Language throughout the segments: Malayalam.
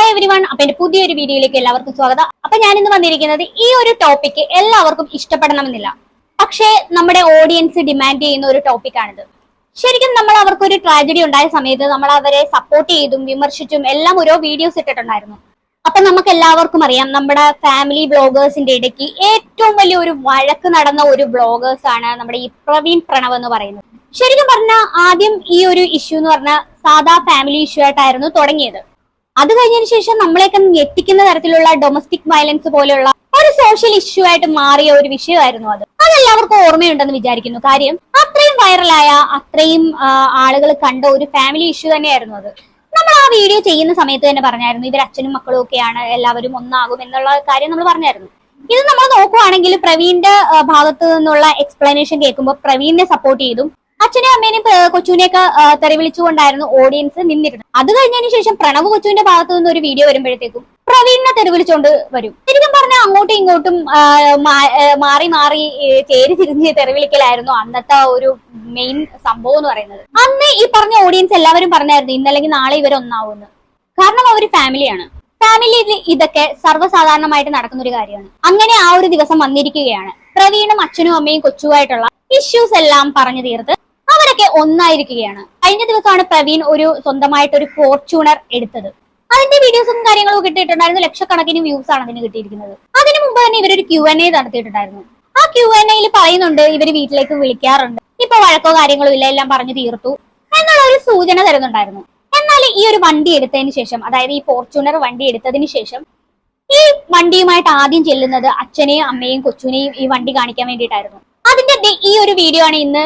Hi everyone. അപ്പൊ എന്റെ പുതിയൊരു വീഡിയോയിലേക്ക് എല്ലാവർക്കും സ്വാഗതം. അപ്പൊ ഞാൻ ഇന്ന് വന്നിരിക്കുന്നത് ഈ ഒരു ടോപ്പിക്ക് എല്ലാവർക്കും ഇഷ്ടപ്പെടണമെന്നില്ല, പക്ഷേ നമ്മുടെ ഓഡിയൻസ് ഡിമാൻഡ് ചെയ്യുന്ന ഒരു ടോപ്പിക്കാണിത്. ശരിക്കും നമ്മൾ അവർക്കൊരു ട്രാജഡി ഉണ്ടായ സമയത്ത് നമ്മൾ അവരെ സപ്പോർട്ട് ചെയ്തും വിമർശിച്ചും എല്ലാം ഓരോ വീഡിയോസ് ഇട്ടിട്ടുണ്ടായിരുന്നു. അപ്പൊ നമുക്ക് എല്ലാവർക്കും അറിയാം, നമ്മുടെ ഫാമിലി ബ്ലോഗേഴ്സിന്റെ ഇടയ്ക്ക് ഏറ്റവും വലിയ ഒരു വഴക്ക് നടന്ന ഒരു ബ്ലോഗേഴ്സ് ആണ് നമ്മുടെ ഈ പ്രവീൺ പ്രണവ് എന്ന് പറയുന്നത്. ശരിക്കും പറഞ്ഞാൽ ആദ്യം ഈ ഒരു ഇഷ്യൂ എന്ന് പറഞ്ഞാൽ സാധാ ഫാമിലി ഇഷ്യൂ ആയിട്ടായിരുന്നു തുടങ്ങിയത്. അത് കഴിഞ്ഞതിന് ശേഷം നമ്മളെയൊക്കെ ഞെട്ടിക്കുന്ന തരത്തിലുള്ള ഡൊമസ്റ്റിക് വയലൻസ് പോലെയുള്ള ഒരു സോഷ്യൽ ഇഷ്യൂ ആയിട്ട് മാറിയ ഒരു വിഷയമായിരുന്നു അത്. അതെല്ലാവർക്കും ഓർമ്മയുണ്ടെന്ന് വിചാരിക്കുന്നു. കാര്യം അത്രയും വൈറലായ, അത്രയും ആളുകൾ കണ്ട ഒരു ഫാമിലി ഇഷ്യൂ തന്നെയായിരുന്നു അത്. നമ്മൾ ആ വീഡിയോ ചെയ്യുന്ന സമയത്ത് തന്നെ പറഞ്ഞായിരുന്നു, ഇവർ അച്ഛനും മക്കളും ഒക്കെയാണ്, എല്ലാവരും ഒന്നാകും എന്നുള്ള കാര്യം നമ്മൾ പറഞ്ഞായിരുന്നു. ഇത് നമ്മൾ നോക്കുവാണെങ്കിൽ പ്രവീണിന്റെ ഭാഗത്ത് നിന്നുള്ള എക്സ്പ്ലനേഷൻ കേൾക്കുമ്പോൾ പ്രവീണിനെ സപ്പോർട്ട് ചെയ്തും അച്ഛനെ അമ്മേനെയും കൊച്ചുവിനെയൊക്കെ തെറി വിളിച്ചുകൊണ്ടായിരുന്നു ഓഡിയൻസ് നിന്നിരുന്നത്. അത് കഴിഞ്ഞതിന് ശേഷം പ്രണവ് കൊച്ചുവിന്റെ ഭാഗത്തു നിന്ന് ഒരു വീഡിയോ വരുമ്പോഴത്തേക്കും പ്രവീണിനെ തെറി വിളിച്ചുകൊണ്ട് വരും. ശരിക്കും പറഞ്ഞാൽ അങ്ങോട്ടും ഇങ്ങോട്ടും മാറി മാറി ചേരി തിരിഞ്ഞ് തെറി വിളിക്കലായിരുന്നു അന്നത്തെ ഒരു മെയിൻ സംഭവം എന്ന് പറയുന്നത്. അന്ന് ഈ പറഞ്ഞ ഓഡിയൻസ് എല്ലാവരും പറഞ്ഞായിരുന്നു ഇന്നല്ലെങ്കിൽ നാളെ ഇവരൊന്നാവുമെന്ന്. കാരണം അവര് ഫാമിലിയാണ്. ഫാമിലിയിൽ ഇതൊക്കെ സർവ്വസാധാരണമായിട്ട് നടക്കുന്ന ഒരു കാര്യമാണ്. അങ്ങനെ ആ ഒരു ദിവസം വന്നിരിക്കുകയാണ്. പ്രവീണും അച്ഛനും അമ്മയും കൊച്ചുവായിട്ടുള്ള ഇഷ്യൂസ് എല്ലാം പറഞ്ഞു തീർത്ത് അവരൊക്കെ ഒന്നായിരിക്കുകയാണ്. കഴിഞ്ഞ ദിവസമാണ് പ്രവീൺ സ്വന്തമായിട്ടൊരു ഫോർച്യൂണർ എടുത്തത്. അതിന്റെ വീഡിയോസും കാര്യങ്ങളും കിട്ടിയിട്ടുണ്ടായിരുന്നു. ലക്ഷക്കണക്കിന് വ്യൂസ് ആണ് അതിന് കിട്ടിയിരിക്കുന്നത്. അതിനു മുമ്പ് തന്നെ ഇവരൊരു Q&A നടത്തിയിട്ടുണ്ടായിരുന്നു. ആ Q&Aയിൽ പറയുന്നുണ്ട് ഇവര് വീട്ടിലേക്ക് വിളിക്കാറുണ്ട്, ഇപ്പൊ വഴക്കോ കാര്യങ്ങളോ ഇല്ല, എല്ലാം പറഞ്ഞു തീർത്തു എന്നുള്ള ഒരു സൂചന തരുന്നുണ്ടായിരുന്നു. എന്നാൽ ഈ ഒരു വണ്ടി എടുത്തതിന് ശേഷം, അതായത് ഈ ഫോർച്യൂണർ വണ്ടി എടുത്തതിന് ശേഷം ഈ വണ്ടിയുമായിട്ട് ആദ്യം ചെല്ലുന്നത് അച്ഛനെയും അമ്മയും കൊച്ചുവിനെയും ഈ വണ്ടി കാണിക്കാൻ വേണ്ടിയിട്ടായിരുന്നു. അതിന്റെ ഈ ഒരു വീഡിയോ ആണ് ഇന്ന്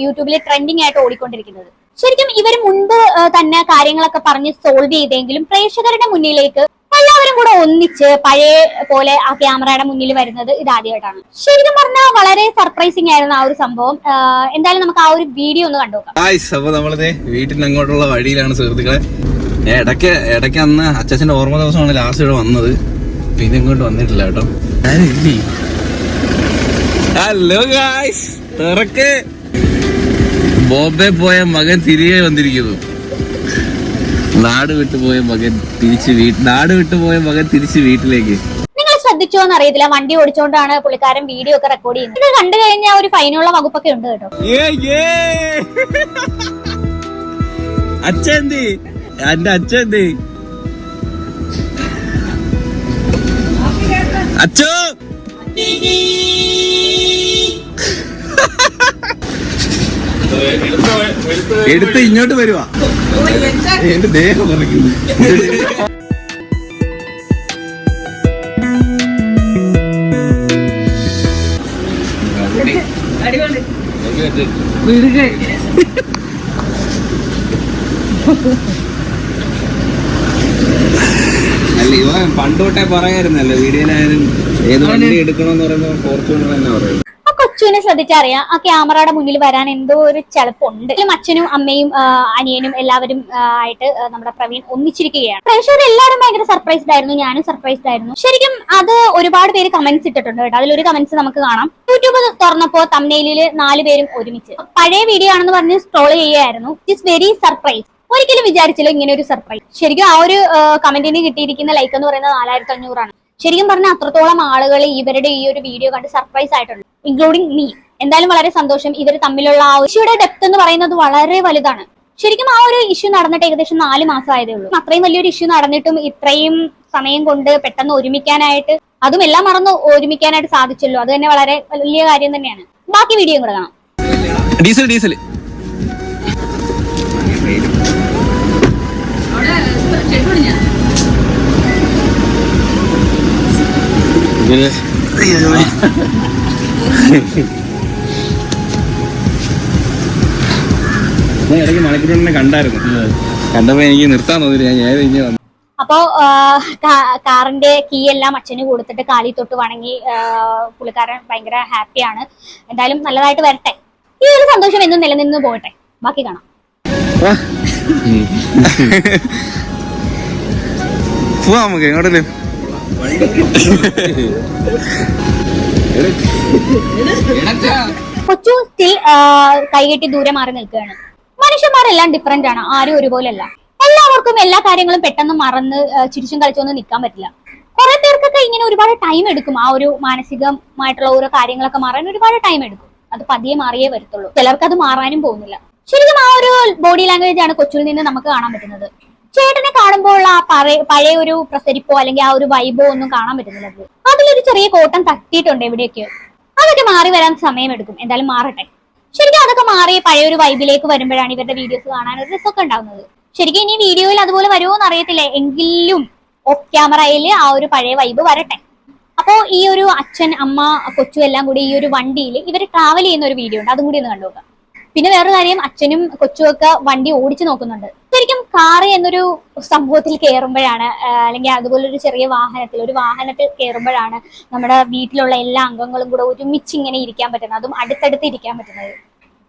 യൂട്യൂബിൽ ട്രെൻഡിങ് ആയിട്ട് ഓടിക്കൊണ്ടിരിക്കുന്നത്. ശരിക്കും ഇവർ മുൻപ് തന്നെ കാര്യങ്ങളൊക്കെ പറഞ്ഞ് സോൾവ് ചെയ്തെങ്കിലും പ്രേക്ഷകരുടെ മുന്നിലേക്ക് എല്ലാവരും കൂടെ ഒന്നിച്ച് പഴയ പോലെ ആ ക്യാമറയുടെ മുന്നിൽ വരുന്നത് ഇതാദ്യമായിട്ടാണ്. ശരിക്കും പറഞ്ഞാൽ വളരെ സർപ്രൈസിങ് ആയിരുന്നു ആ ഒരു സംഭവം. എന്തായാലും നമുക്ക് ആ ഒരു വീഡിയോ ഒന്ന് കണ്ടുനോക്കാം. അപ്പൊ നമ്മളിത് വീട്ടിന് അങ്ങോട്ടുള്ള വഴിയിലാണ് സുഹൃത്തുക്കളെ. ഇടയ്ക്ക് അന്ന് അച്ഛന്റെ ഓർമ്മ ദിവസമാണ് ലാസ്റ്റ് ഇവിടെ വന്നത്. പിന്നെ ഇങ്ങോട്ട് വന്നിട്ടില്ല കേട്ടോ. ഹലോ ഗായ്സ്, തിരക്ക്. ബോംബെ പോയ മകൻ തിരികെ വന്നിരിക്കുന്നു. നാട് വിട്ടുപോയ മകൻ തിരിച്ച് വീട്ടിലേക്ക്. നിങ്ങൾ ശ്രദ്ധിച്ചോന്ന് അറിയത്തില്ല, വണ്ടി ഓടിച്ചോണ്ടാണ് പുള്ളിക്കാരൻ വീഡിയോ ഒക്കെ റെക്കോർഡ് ചെയ്യുന്നത്. ഇത് കണ്ടു കഴിഞ്ഞാൽ ഒരു ഫൈനുള്ള വകുപ്പൊക്കെ ഉണ്ട് കേട്ടോ. അച്ഛന്തി എന്റെ അച്ഛന്തി അച്ഛോ എടുത്ത് ഇങ്ങോട്ട് വരുവാ. എന്റെ ദേഹം പറയുന്നു. അല്ല, ഇവ പണ്ടോട്ടെ പറയായിരുന്നല്ലോ വീഡിയോയിലായാലും ഏത് വണ്ടി എടുക്കണമെന്ന് പറയുമ്പോ ഫോർച്യൂണർ തന്നെ പറയും. കൊച്ചുവിനെ ശ്രദ്ധിച്ചറിയാം, ആ ക്യാമറയുടെ മുന്നിൽ വരാൻ എന്തോ ഒരു ചലപ്പുണ്ട്. അച്ഛനും അമ്മയും അനിയനും എല്ലാവരും ആയിട്ട് നമ്മുടെ പ്രവീൺ ഒന്നിച്ചിരിക്കുകയാണ്. പ്രേക്ഷകർ എല്ലാവരും ഭയങ്കര സർപ്രൈസ്ഡ് ആയിരുന്നു. ഞാനും സർപ്രൈസ്ഡ് ആയിരുന്നു. ശരിക്കും അത് ഒരുപാട് പേര് കമന്റ്സ് ഇട്ടിട്ടുണ്ട് കേട്ടോ. അതിലൊരു കമന്റ്സ് നമുക്ക് കാണാം. യൂട്യൂബ് തുറന്നപ്പോ തംബ്നെയിലില് 4 പേരും ഒരുമിച്ച്. പഴയ വീഡിയോ ആണെന്ന് പറഞ്ഞ് സ്ക്രോൾ ചെയ്യുകയായിരുന്നു. It's very surprise. ഒരിക്കലും വിചാരിച്ചില്ല ഇങ്ങനെ ഒരു സർപ്രൈസ്. ശരിക്കും ആ ഒരു കമന്റിന് കിട്ടിയിരിക്കുന്ന ലൈക്ക് എന്ന് പറയുന്നത് 4500 ശരിക്കും പറഞ്ഞാൽ അത്രത്തോളം ആളുകൾ ഇവരുടെ ഈ ഒരു വീഡിയോ കണ്ട് സർപ്രൈസ് ആയിട്ടുണ്ട്, ഇൻക്ലൂഡിങ് മീ. എന്തായാലും വളരെ സന്തോഷം. ഇവർ തമ്മിലുള്ള ആ ഇഷ്യൂയുടെ ഡെപ്ത് എന്ന് പറയുന്നത് വളരെ വലുതാണ്. ശരിക്കും ആ ഒരു ഇഷ്യൂ നടന്നിട്ട് ഏകദേശം 4 മാസം ആയതേ ഉള്ളൂ. അത്രയും വലിയൊരു ഇഷ്യൂ നടന്നിട്ടും ഇത്രയും സമയം കൊണ്ട് പെട്ടെന്ന് ഒരുമിക്കാനായിട്ട്, അതും എല്ലാം മറന്ന് ഒരുമിക്കാനായിട്ട് സാധിച്ചല്ലോ. അത് തന്നെ വളരെ വലിയ കാര്യം തന്നെയാണ്. ബാക്കി വീഡിയോ കൂടെ കാണാം. ഡീസൽ ഇടയ്ക്ക് മണിക്കൂറിനെ കണ്ടപ്പോ എനിക്ക് നിർത്താൻ തോന്നില്ല. ഞാൻ അപ്പോ കാറിന്റെ കീ എല്ലാം അച്ഛന് കൊടുത്തിട്ട് കാലിൽ തൊട്ട് വണങ്ങി പുള്ളിക്കാരൻ ഭയങ്കര ഹാപ്പിയാണ്. എന്തായാലും നല്ലതായിട്ട് വരട്ടെ. ഈ ഒരു സന്തോഷം എന്നും നിലനിന്ന് പോകട്ടെ. ബാക്കി കാണാം. നമുക്ക് എങ്ങോട്ടല്ലേ കൊച്ചു സ്റ്റിൽ കൈകെട്ടി ദൂരെ മാറി നിൽക്കുകയാണ്. മനുഷ്യന്മാരെല്ലാം ഡിഫറെന്റ് ആണ്, ആരും ഒരുപോലെയല്ല. എല്ലാവർക്കും എല്ലാ കാര്യങ്ങളും പെട്ടെന്ന് മറന്ന് ചിരിച്ചും കളിച്ചൊന്നും നിൽക്കാൻ പറ്റില്ല. കുറെ പേർക്കൊക്കെ ഇങ്ങനെ ഒരുപാട് ടൈം എടുക്കും. ആ ഒരു മാനസികമായിട്ടുള്ള ഓരോ കാര്യങ്ങളൊക്കെ മാറാൻ ഒരുപാട് ടൈം എടുക്കും. അത് പതിയെ മാറിയേ വരത്തുള്ളൂ. ചിലർക്ക് അത് മാറാനും പോകുന്നില്ല. ശരിക്കും ആ ഒരു ബോഡി ലാംഗ്വേജ് ആണ് കൊച്ചിയിൽ നിന്ന് നമുക്ക് കാണാൻ പറ്റുന്നത്. ചേട്ടനെ കാണുമ്പോൾ ആ പഴയ ഒരു പ്രസരിപ്പോ അല്ലെങ്കിൽ ആ ഒരു വൈബോ ഒന്നും കാണാൻ പറ്റുന്നില്ല. അതിലൊരു ചെറിയ കോട്ടം തട്ടിയിട്ടുണ്ട് എവിടെയൊക്കെയോ. അതൊക്കെ മാറി വരാൻ സമയമെടുക്കും. എന്തായാലും മാറട്ടെ. ശരിക്കും അതൊക്കെ മാറി പഴയ ഒരു വൈബിലേക്ക് വരുമ്പോഴാണ് ഇവരുടെ വീഡിയോസ് കാണാൻ ഒരു രസമൊക്കെ ഉണ്ടാവുന്നത്. ശരിക്കും ഇനി വീഡിയോയിൽ അതുപോലെ വരുമോ എന്ന് അറിയത്തില്ല. എങ്കിലും ഓഫ് ക്യാമറയിൽ ആ ഒരു പഴയ വൈബ് വരട്ടെ. അപ്പോ ഈ ഒരു അച്ഛൻ, അമ്മ, കൊച്ചു എല്ലാം കൂടി ഈ ഒരു വണ്ടിയിൽ ഇവർ ട്രാവൽ ചെയ്യുന്ന ഒരു വീഡിയോ ഉണ്ട്. അതും കൂടി ഒന്ന് കണ്ടുനോക്കാം. പിന്നെ വേറൊരു കാര്യം, അച്ഛനും കൊച്ചും ഒക്കെ വണ്ടി ഓടിച്ചു നോക്കുന്നുണ്ട്. ശരിക്കും കാറ് എന്നൊരു സംഭവത്തിൽ കയറുമ്പോഴാണ്, അല്ലെങ്കിൽ അതുപോലൊരു ചെറിയ ഒരു വാഹനത്തിൽ കയറുമ്പോഴാണ് നമ്മുടെ വീട്ടിലുള്ള എല്ലാ അംഗങ്ങളും കൂടെ ഒരുമിച്ച് ഇങ്ങനെ ഇരിക്കാൻ പറ്റുന്നത്, അതും അടുത്തടുത്ത് ഇരിക്കാൻ പറ്റുന്നത്.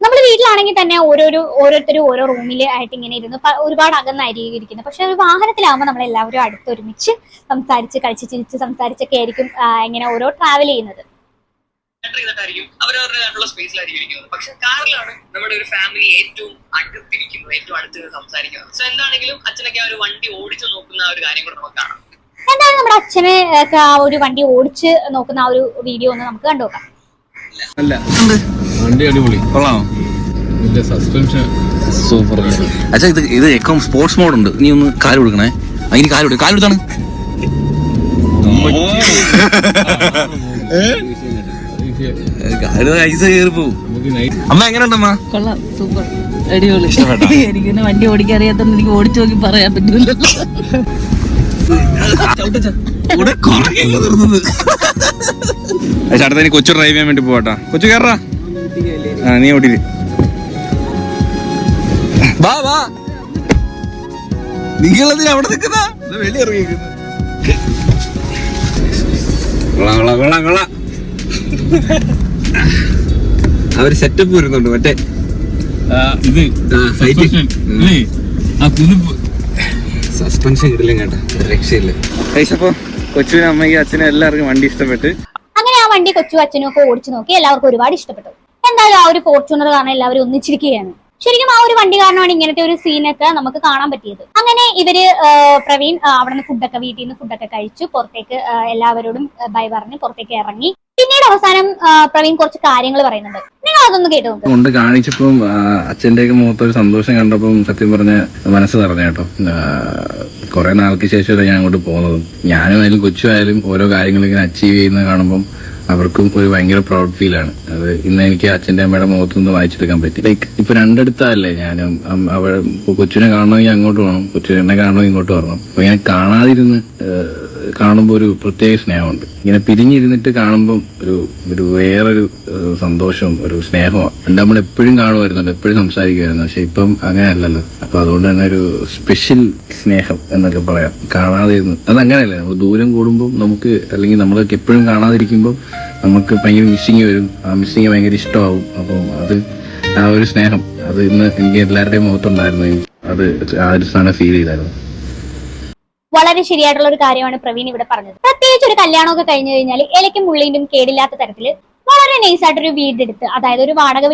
നമ്മൾ വീട്ടിലാണെങ്കിൽ തന്നെ ഓരോരുത്തരും ഓരോ റൂമിൽ ആയിട്ട് ഇങ്ങനെ ഇരുന്ന് ഒരുപാട് അകന്നായിരിക്കും ഇരിക്കുന്നത്. പക്ഷെ ഒരു വാഹനത്തിലാവുമ്പോൾ നമ്മൾ എല്ലാവരും അടുത്തൊരുമിച്ച് സംസാരിച്ച് കളിച്ച് ചിരിച്ച് സംസാരിച്ചൊക്കെ ആയിരിക്കും ഇങ്ങനെ ഓരോ ട്രാവൽ ചെയ്യുന്നത്. അവരവരുടേതായിട്ടുള്ള സ്പേസിലായിരിക്കും ഇരിക്കുന്നത്. പക്ഷെ കാറിലാണ് നമ്മുടെ ഒരു ഫാമിലി ഏറ്റവും അടുത്തിരിക്കുന്നത്, ഏറ്റവും അടുത്ത് സംസാരിക്കുന്നത്. സോ എന്താണെങ്കിലും അച്ഛനൊക്കെ ആ ഒരു വണ്ടി ഓടിച്ചു നോക്കുന്ന ആ ഒരു കാര്യം കൂടെ നമുക്ക് കാണാം. എന്തായാലും നമ്മുടെ അച്ഛനെ ഒക്കെ ആ ഒരു വണ്ടി ഓടിച്ച് നോക്കുന്ന ആ ഒരു വീഡിയോ ഒന്ന് നമുക്ക് കണ്ടുനോക്കാം. വണ്ടി അടിപൊളി, കൊള്ളാമോ? Suspension super. അച്ഛാ ഇത് എക്കോം സ്പോർട്സ് മോഡ് ഉണ്ട്. നീ ഒന്ന് കാല് കൊടുക്കണേ. അതിന് കാലെടുത്താണ് അമ്മ എങ്ങനെയുണ്ടമ്മ? കൊള്ളാം, സൂപ്പർ, അടിപൊളി. എനിക്ക് വണ്ടി ഓടിക്കാൻ അറിയാത്തോണ്ട് എനിക്ക് ഓടിച്ചു നോക്കി പറയാൻ പറ്റില്ല. ചേട്ടത്തിന് കൊച്ചു ഡ്രൈവ് ചെയ്യാൻ വേണ്ടി പോവാട്ടാ. കൊച്ചു കയറാ, നീ ഓടിയില്ല. വാ വാ, നിങ്ങളതിന് അവിടെ നിൽക്കുന്ന വെളിയിറങ്ങിയിരിക്കുന്നു. കൊള്ളാം. അവര് സെറ്റപ്പ് വരുന്നുണ്ട്. മറ്റേ സസ്പെൻഷൻ കിട്ടില്ല കേട്ടാ, രക്ഷയില്ല. അപ്പൊ കൊച്ചിനും അമ്മയ്ക്കും അച്ഛനും എല്ലാവർക്കും വണ്ടി ഇഷ്ടപ്പെട്ട് അങ്ങനെ ആ വണ്ടി കൊച്ചു അച്ഛനും ഒക്കെ ഓടിച്ചു നോക്കി. എല്ലാവർക്കും ഒരുപാട് ഇഷ്ടപ്പെട്ടു. എന്തായാലും ആ ഒരു ഫോർച്യൂണർ കാരണം എല്ലാവരും ഒന്നിച്ചിരിക്കുകയാണ്. ശരിക്കും ആ ഒരു വണ്ടി കാരണമാണ് ഇങ്ങനത്തെ ഒരു സീനൊക്കെ നമുക്ക് കാണാൻ പറ്റിയത്. അങ്ങനെ ഇവര് പ്രവീൺ അവിടെ നിന്ന് വീട്ടിൽ നിന്ന് ഫുഡൊക്കെ കഴിച്ചു പുറത്തേക്ക് എല്ലാവരോടും ബൈ പറഞ്ഞ് പുറത്തേക്ക് ഇറങ്ങി. പിന്നീട് അവസാനം പ്രവീൺ കുറച്ച് കാര്യങ്ങൾ പറയുന്നുണ്ട്. നിങ്ങൾ അതൊന്ന് കേട്ടു കൊണ്ട് കാണിച്ചപ്പം അച്ഛന്റെ ഒക്കെ മുഖത്തൊരു സന്തോഷം കണ്ടപ്പം സത്യം പറഞ്ഞ മനസ്സ് നിറഞ്ഞ കേട്ടോ. കുറെ നാൾക്ക് ശേഷമല്ലേ ഞാൻ അങ്ങോട്ട് പോകുന്നത്. ഞാനും ആയാലും കൊച്ചു ആയാലും ഓരോ കാര്യങ്ങൾ ഇങ്ങനെ അച്ചീവ് ചെയ്യുന്നത് കാണുമ്പോൾ അവർക്കും ഒരു ഭയങ്കര പ്രൗഡ് ഫീലാണ്. അത് ഇന്ന് എനിക്ക് അച്ഛൻ്റെ അമ്മയുടെ മുഖത്തുനിന്ന് വായിച്ചെടുക്കാൻ പറ്റി. ലൈക്ക് ഇപ്പൊ രണ്ടിടത്തല്ലേ ഞാനും അവിടെ കൊച്ചിനെ കാണണമെങ്കിൽ അങ്ങോട്ട് പോകണം, കൊച്ചിനെ കാണണമെങ്കിൽ ഇങ്ങോട്ട് വരണം. അപ്പൊ ഇങ്ങനെ കാണാതിരുന്ന് കാണുമ്പോൾ ഒരു പ്രത്യേക സ്നേഹമുണ്ട്. ഇങ്ങനെ പിരിഞ്ഞിരുന്നിട്ട് കാണുമ്പോൾ ഒരു വേറൊരു സന്തോഷവും ഒരു സ്നേഹമാണ്. പണ്ട് നമ്മൾ എപ്പോഴും കാണുമായിരുന്നല്ലോ, എപ്പോഴും സംസാരിക്കുമായിരുന്നു. പക്ഷെ ഇപ്പം അങ്ങനെ അല്ലല്ലോ. അപ്പൊ അതുകൊണ്ട് തന്നെ ഒരു സ്പെഷ്യൽ സ്നേഹം എന്നൊക്കെ പറയാം. കാണാതെ ഇരുന്ന് അതങ്ങനെയല്ലേ, നമ്മൾ ദൂരം കൂടുമ്പോൾ നമുക്ക്, അല്ലെങ്കിൽ നമ്മളൊക്കെ എപ്പോഴും കാണാതിരിക്കുമ്പോൾ നമുക്ക് ഭയങ്കര മിസ്സിങ് വരും. ആ മിസ്സിങ് ഭയങ്കര ഇഷ്ടമാവും. അപ്പം അത് ആ ഒരു സ്നേഹം അത് ഇന്ന് എനിക്ക് എല്ലാവരുടെയും മുഖത്തുണ്ടായിരുന്നു. അത് ആ ഒരു സ്ഥാനം ഫീൽ ചെയ്തായിരുന്നു. വളരെ ശരിയായിട്ടുള്ള ഒരു കാര്യമാണ് പ്രവീൺ ഇവിടെ പറഞ്ഞത്. പ്രത്യേകിച്ച് ഒരു കല്യാണമൊക്കെ കഴിഞ്ഞു കഴിഞ്ഞാൽ ഇലയ്ക്കും മുള്ളിനും കേടില്ലാത്ത തരത്തിൽ വളരെ നൈസായിട്ടൊരു വീടെടുത്ത്, അതായത് ഒരു വാടക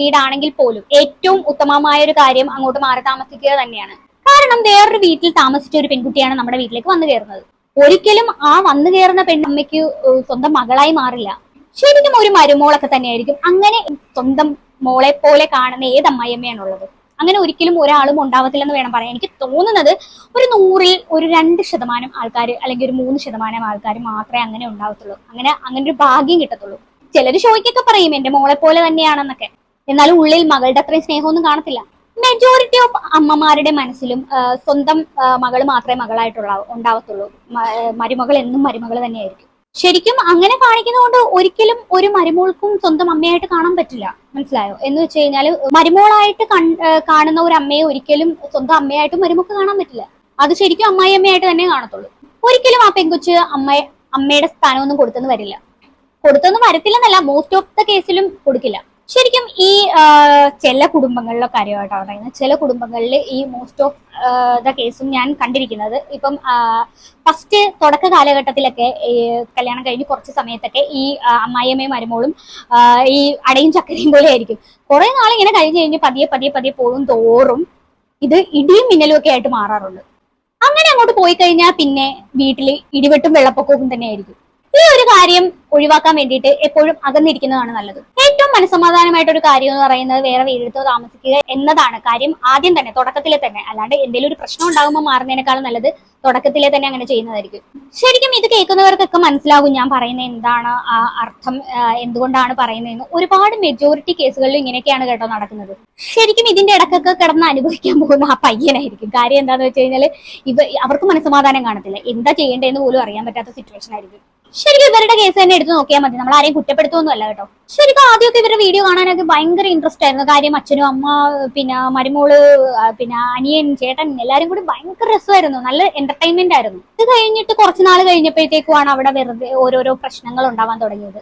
വീടാണെങ്കിൽ പോലും ഏറ്റവും ഉത്തമമായ ഒരു കാര്യം അങ്ങോട്ട് മാറി താമസിക്കുക തന്നെയാണ്. കാരണം വേറൊരു വീട്ടിൽ താമസിച്ച ഒരു പെൺകുട്ടിയാണ് നമ്മുടെ വീട്ടിലേക്ക് വന്നു കയറുന്നത്. ഒരിക്കലും ആ വന്നു കയറുന്ന പെണ്ണമ്മയ്ക്ക് സ്വന്തം മകളായി മാറില്ല. ശരിക്കും ഒരു മരുമോളൊക്കെ തന്നെയായിരിക്കും. അങ്ങനെ സ്വന്തം മോളെ പോലെ കാണുന്ന ഏത് അമ്മായിയമ്മയാണുള്ളത്? അങ്ങനെ ഒരിക്കലും ഒരാളും ഉണ്ടാവത്തില്ലെന്ന് വേണം പറയാൻ. എനിക്ക് തോന്നുന്നത് ഒരു 100-ൽ ഒരു 2% ആൾക്കാർ അല്ലെങ്കിൽ ഒരു 3% ആൾക്കാർ മാത്രമേ അങ്ങനെ ഉണ്ടാവത്തുള്ളൂ. അങ്ങനെ ഒരു ഭാഗ്യം കിട്ടത്തുള്ളൂ. ചിലര് ഷോയ്ക്കൊക്കെ പറയും എന്റെ മോളെ പോലെ തന്നെയാണെന്നൊക്കെ. എന്നാലും ഉള്ളിൽ മകളുടെ അത്രയും സ്നേഹമൊന്നും കാണത്തില്ല. മെജോറിറ്റി ഓഫ് അമ്മമാരുടെ മനസ്സിലും സ്വന്തം മകൾ മാത്രമേ ഉണ്ടാവത്തുള്ളൂ. മരുമകൾ എന്നും മരുമകൾ തന്നെയായിരിക്കും. ശരിക്കും അങ്ങനെ കാണിക്കുന്നതുകൊണ്ട് ഒരിക്കലും ഒരു മരുമോൾക്കും സ്വന്തം അമ്മയായിട്ട് കാണാൻ പറ്റില്ല. മനസ്സിലായോ? എന്ന് വെച്ച് കഴിഞ്ഞാല് മരുമോളായിട്ട് കാണുന്ന ഒരു അമ്മയെ ഒരിക്കലും സ്വന്തം അമ്മയായിട്ടും മരുമോൾക്ക് കാണാൻ പറ്റില്ല. അത് ശരിക്കും അമ്മായി അമ്മയായിട്ട് തന്നെ കാണത്തുള്ളൂ. ഒരിക്കലും ആ പെൺകൊച്ച് അമ്മയുടെ സ്ഥാനമൊന്നും കൊടുത്തെന്ന് വരത്തില്ലെന്നല്ല, മോസ്റ്റ് ഓഫ് ദ കേസിലും കൊടുക്കില്ല. ശരിക്കും ഈ ചില കുടുംബങ്ങളിലൊക്കെ കാര്യമായിട്ടാണ് പറയുന്നത്. ചില കുടുംബങ്ങളിൽ ഈ മോസ്റ്റ് ഓഫ് ദ കേസും ഞാൻ കണ്ടിരിക്കുന്നത് ഇപ്പം ഫസ്റ്റ് തുടക്ക കാലഘട്ടത്തിലൊക്കെ കല്യാണം കഴിഞ്ഞ് കുറച്ച് സമയത്തൊക്കെ ഈ അമ്മായിയമ്മയും മരുമോളും ഈ അടയും ചക്കരയും പോലെ ആയിരിക്കും. കുറെ നാളിങ്ങനെ കഴിഞ്ഞ് പതിയെ പോകും തോറും ഇത് ഇടിയും മിന്നലും ഒക്കെ ആയിട്ട് മാറാറുണ്ട്. അങ്ങനെ അങ്ങോട്ട് പോയി കഴിഞ്ഞാൽ പിന്നെ വീട്ടിൽ ഇടിവെട്ടും വെള്ളപ്പൊക്കവും തന്നെയായിരിക്കും. ഈ ഒരു കാര്യം ഒഴിവാക്കാൻ വേണ്ടിയിട്ട് എപ്പോഴും അകന്നിരിക്കുന്നതാണ് നല്ലത്. ഏറ്റവും മനസ്സമാധാനമായിട്ട് ഒരു കാര്യം എന്ന് പറയുന്നത് വേറെ വീടെടുത്തോ താമസിക്കുക എന്നതാണ്. കാര്യം ആദ്യം തന്നെ തുടക്കത്തിലെ തന്നെ, അല്ലാണ്ട് എന്തെങ്കിലും ഒരു പ്രശ്നം ഉണ്ടാകുമ്പോൾ മാറുന്നതിനേക്കാളും നല്ലത് തുടക്കത്തിലെ തന്നെ അങ്ങനെ ചെയ്യുന്നതായിരിക്കും. ശരിക്കും ഇത് കേൾക്കുന്നവർക്കൊക്കെ മനസ്സിലാകും ഞാൻ പറയുന്നത് എന്താണ്, ആ അർത്ഥം എന്തുകൊണ്ടാണ് പറയുന്നതെന്ന്. ഒരുപാട് മെജോറിറ്റി കേസുകളിൽ ഇങ്ങനെയൊക്കെയാണ് കേട്ടോ നടക്കുന്നത്. ശരിക്കും ഇതിന്റെ ഇടക്കൊക്കെ കിടന്ന് അനുഭവിക്കാൻ പോകുന്ന ആ പയ്യനായിരിക്കും. കാര്യം എന്താന്ന് വെച്ച് കഴിഞ്ഞാല് അവർക്ക് മനസ്സമാധാനം കാണത്തില്ല, എന്താ ചെയ്യേണ്ടതെന്ന് പോലും അറിയാൻ പറ്റാത്ത സിറ്റുവേഷൻ ആയിരിക്കും. ശരിക്കും ഇവരുടെ കേസ് തന്നെ എടുത്ത് നോക്കിയാൽ മതി, നമ്മൾ ആരെയും കുറ്റപ്പെടുത്തുമൊന്നും അല്ല കേട്ടോ. ശരിക്കും ആദ്യമൊക്കെ ഇവരുടെ വീഡിയോ കാണാനൊക്കെ ഭയങ്കര ഇൻട്രസ്റ്റ് ആയിരുന്നു. കാര്യം അച്ഛനും അമ്മ പിന്നെ മരുമോള് പിന്നെ അനിയൻ ചേട്ടൻ എല്ലാരും കൂടി ഭയങ്കര രസമായിരുന്നു, നല്ല എന്റർടൈൻമെന്റ് ആയിരുന്നു. ഇത് കഴിഞ്ഞിട്ട് കുറച്ച് നാൾ കഴിഞ്ഞപ്പോഴത്തേക്കുമാണ് അവിടെ വെറുതെ ഓരോരോ പ്രശ്നങ്ങൾ ഉണ്ടാവാൻ തുടങ്ങിയത്.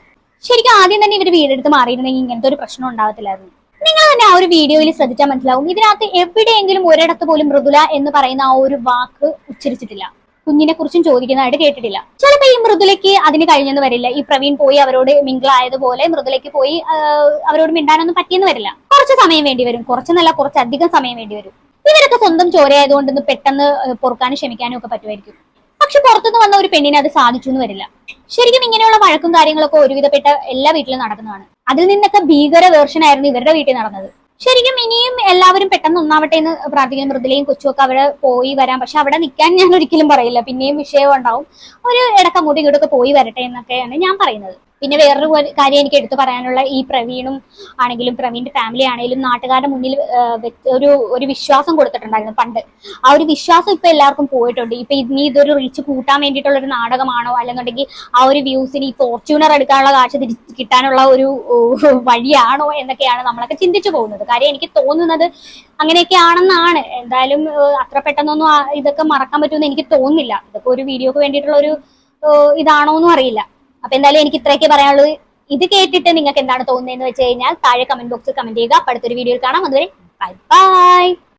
ശരിക്കും ആദ്യം തന്നെ ഇവർ വീടെടുത്ത് മാറിയിരുന്നെങ്കിൽ ഇങ്ങനത്തെ ഒരു പ്രശ്നം ഉണ്ടാവത്തില്ലായിരുന്നു. നിങ്ങൾ തന്നെ ആ ഒരു വീഡിയോയിൽ ശ്രദ്ധിച്ചാൽ മനസ്സിലാവും, ഇതിനകത്ത് എവിടെയെങ്കിലും ഒരിടത്ത് പോലും മൃദുല എന്ന് പറയുന്ന ആ ഒരു വാക്ക് ഉച്ചരിച്ചിട്ടില്ല. കുഞ്ഞിനെ കുറിച്ചും ചോദിക്കുന്നതായിട്ട് കേട്ടിട്ടില്ല. ചിലപ്പോൾ ഈ മൃദുലയ്ക്ക് അതിന് കഴിഞ്ഞെന്ന് വരില്ല. ഈ പ്രവീൺ പോയി അവരോട് മിങ്കിൾ ആയതുപോലെ മൃദുലയ്ക്ക് പോയി അവരോട് മിണ്ടാനൊന്നും പറ്റിയെന്ന് വരില്ല. കുറച്ച് സമയം വേണ്ടി വരും, കുറച്ചെന്നല്ല കുറച്ചധികം സമയം വേണ്ടി വരും. ഇവരൊക്കെ സ്വന്തം ചോരയായതുകൊണ്ടൊന്ന് പെട്ടെന്ന് പൊറുക്കാനും ക്ഷമിക്കാനും ഒക്കെ പറ്റുമായിരിക്കും. പക്ഷെ പുറത്തുനിന്ന് വന്ന ഒരു പെണ്ണിനെ അത് സാധിച്ചു എന്ന് വരില്ല. ശരിക്കും ഇങ്ങനെയുള്ള വഴക്കും കാര്യങ്ങളൊക്കെ ഒരുവിധപ്പെട്ട എല്ലാ വീട്ടിലും നടക്കുന്നതാണ്. അതിൽ നിന്നൊക്കെ ഭീകര വേർഷൻ ആയിരുന്നു ഇവരുടെ വീട്ടിൽ നടന്നത്. ശരിക്കും ഇനിയും എല്ലാവരും പെട്ടെന്ന് ഒന്നാവട്ടെ എന്ന് പ്രാർത്ഥിക്കുന്ന മൃദുലയും കൊച്ചുമൊക്കെ അവിടെ പോയി വരാം. പക്ഷെ അവിടെ നിൽക്കാൻ ഞാൻ ഒരിക്കലും പറയില്ല, പിന്നെയും വിഷയം ഉണ്ടാവും. ഒരു ഇടയ്ക്ക് അങ്ങോട്ടും ഇങ്ങോട്ടൊക്കെ പോയി വരട്ടെ എന്നൊക്കെയാണ് ഞാൻ പറയുന്നത്. പിന്നെ വേറൊരു കാര്യം എനിക്ക് എടുത്തു പറയാനുള്ള, ഈ പ്രവീണും ആണെങ്കിലും പ്രവീണിന്റെ ഫാമിലി ആണെങ്കിലും നാട്ടുകാരുടെ മുന്നിൽ ഒരു വിശ്വാസം കൊടുത്തിട്ടുണ്ടായിരുന്നു പണ്ട്. ആ ഒരു വിശ്വാസം ഇപ്പൊ എല്ലാവർക്കും പോയിട്ടുണ്ട്. ഇപ്പൊ ഇനി ഇതൊരു റീച്ച് കൂട്ടാൻ വേണ്ടിയിട്ടുള്ള ഒരു നാടകമാണോ, അല്ലെന്നുണ്ടെങ്കിൽ ആ ഒരു വ്യൂസിന് ഈ ഫോർച്യൂണർ എടുക്കാനുള്ള കാശ് കിട്ടാനുള്ള ഒരു വഴിയാണോ എന്നൊക്കെയാണ് നമ്മളൊക്കെ ചിന്തിച്ചു പോകുന്നത്. കാര്യം എനിക്ക് തോന്നുന്നത് അങ്ങനെയൊക്കെയാണെന്നാണ്. എന്തായാലും അത്ര പെട്ടെന്നൊന്നും ഇതൊക്കെ മറക്കാൻ പറ്റുമെന്ന് എനിക്ക് തോന്നുന്നില്ല. ഇതൊക്കെ ഒരു വീഡിയോക്ക് വേണ്ടിയിട്ടുള്ള ഒരു ഇതാണോന്നും അറിയില്ല. അപ്പൊ എന്തായാലും എനിക്ക് ഇത്രയൊക്കെ പറയാനുള്ളത്. ഇത് കേട്ടിട്ട് നിങ്ങൾക്ക് എന്താണ് തോന്നുന്നതെന്ന് വെച്ച് കഴിഞ്ഞാൽ താഴെ കമന്റ് ബോക്സിൽ കമന്റ് ചെയ്യുക. അടുത്തൊരു വീഡിയോയിൽ കാണാം. അതുവരെ ബൈ ബൈ.